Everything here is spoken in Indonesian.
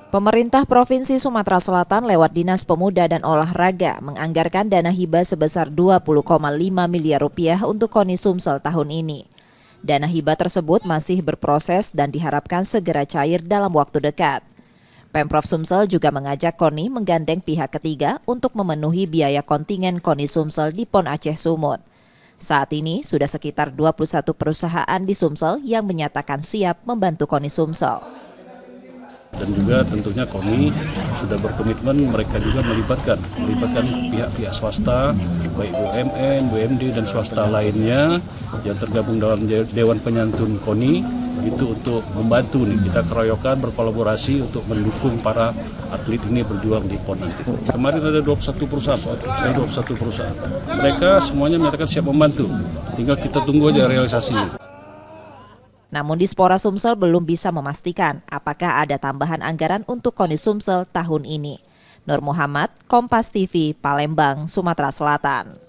Pemerintah Provinsi Sumatera Selatan lewat Dinas Pemuda dan Olahraga menganggarkan dana hibah sebesar 20,5 miliar rupiah untuk KONI Sumsel tahun ini. Dana hibah tersebut masih berproses dan diharapkan segera cair dalam waktu dekat. Pemprov Sumsel juga mengajak KONI menggandeng pihak ketiga untuk memenuhi biaya kontingen KONI Sumsel di PON Aceh Sumut. Saat ini sudah sekitar 21 perusahaan di Sumsel yang menyatakan siap membantu KONI Sumsel. Dan juga tentunya KONI sudah berkomitmen mereka juga melibatkan pihak-pihak swasta, baik BUMN, BUMD dan swasta lainnya yang tergabung dalam Dewan Penyantun KONI itu untuk membantu nih, kita keroyokan berkolaborasi untuk mendukung para atlet ini berjuang di PON nanti. Kemarin ada 21 perusahaan, saya 21 perusahaan. Mereka semuanya menyatakan siap membantu, tinggal kita tunggu aja realisasinya. Namun Dispora Sumsel belum bisa memastikan apakah ada tambahan anggaran untuk KONI Sumsel tahun ini. Nur Muhammad, Kompas TV, Palembang, Sumatera Selatan.